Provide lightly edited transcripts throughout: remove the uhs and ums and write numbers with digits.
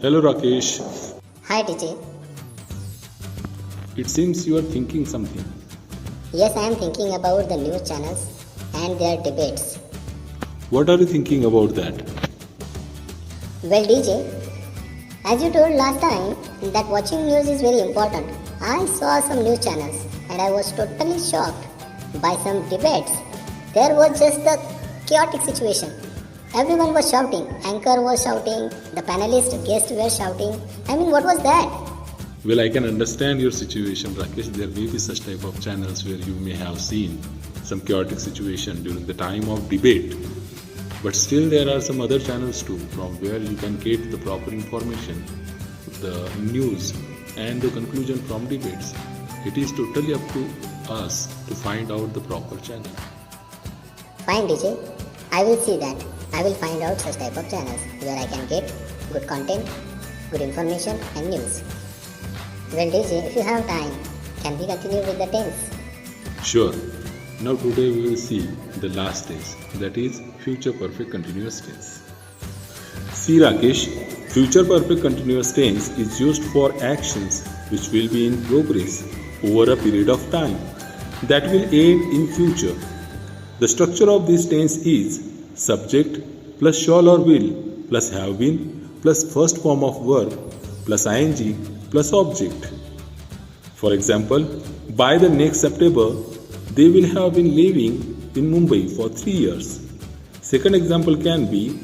Hello Rakesh. Hi DJ. It seems you are thinking something. Yes, I am thinking about the news channels and their debates. What are you thinking about that? Well DJ, as you told last time that watching news is very important, I saw some news channels and I was totally shocked by some debates. There was just a chaotic situation. Everyone was shouting, anchor was shouting, the panelist, guests were shouting. I mean, what was that? Well, I can understand your situation, Rakesh. There may be such type of channels where you may have seen some chaotic situation during the time of debate. But still there are some other channels too from where you can get the proper information, the news and the conclusion from debates. It is totally up to us to find out the proper channel. Fine DJ, I will see that. I will find out such type of channels where I can get good content, good information and news. Well DJ, if you have time, can we continue with the tense? Sure. Now today we will see the last tense, that is future perfect continuous tense. See Rakesh, future perfect continuous tense is used for actions which will be in progress over a period of time that will end in future. The structure of this tense is subject plus shall or will plus have been plus first form of verb plus ing plus object. For example, by the next September, they will have been living in Mumbai for 3 years. Second example can be,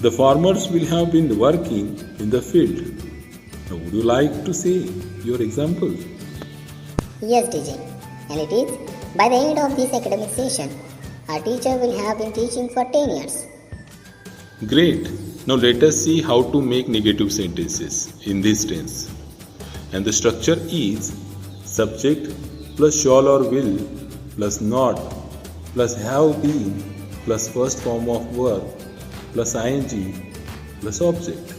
the farmers will have been working in the field. Now, would you like to say your example? Yes DJ, and it is, by the end of this academic session, our teacher will have been teaching for 10 years. Great. Now let us see how to make negative sentences in this tense. And the structure is subject plus shall or will plus not plus have been plus first form of verb plus ing plus object.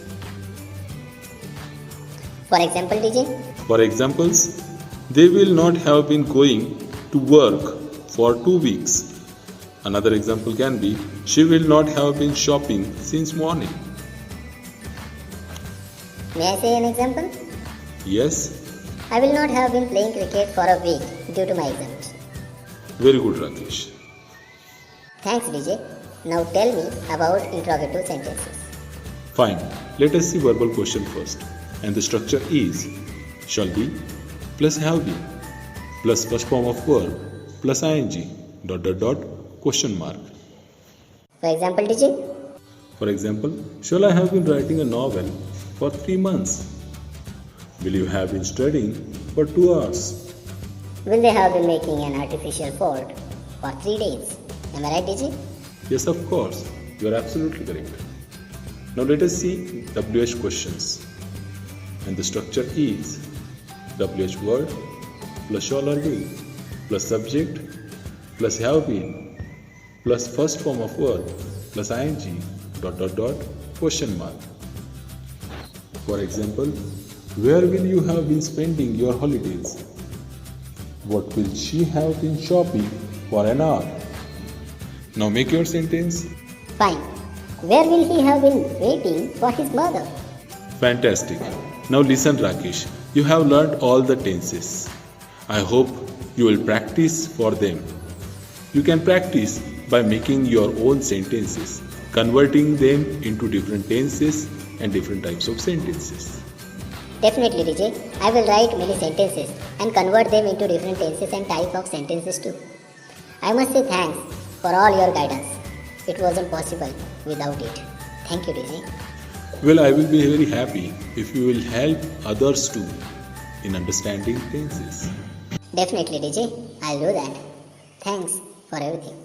For example DJ, For examples, they will not have been going to work for 2 weeks. Another example can be, she will not have been shopping since morning. may I say an example? Yes, I will not have been playing cricket for a week due to my exams. very good Rakesh. Thanks DJ. Now tell me about interrogative sentences. Fine, let us see verbal question first. And the structure is shall be plus have been plus first form of verb plus ing ... question mark. For example DJ, For example, shall I have been writing a novel for 3 months? Will you have been studying for 2 hours? will they have been making an artificial fort for 3 days? Am I right DJ? Yes, of course, you are absolutely correct. Now let us see WH questions. And the structure is WH word plus shall or will plus subject plus have been plus first form of verb plus ing ... question mark. For example, where will you have been spending your holidays? What will she have been shopping for an hour? Now make your sentence. Fine. Where will he have been waiting for his mother? Fantastic. Now listen Rakesh, you have learned all the tenses. I hope you will practice for them. You can practice by making your own sentences, converting them into different tenses and different types of sentences. Definitely DJ. I will write many sentences and convert them into different tenses and type of sentences too. I must say thanks for all your guidance. It wasn't possible without it. Thank you DJ. Well, I will be very happy if you will help others too in understanding tenses. Definitely DJ. I'll do that. Thanks for everything.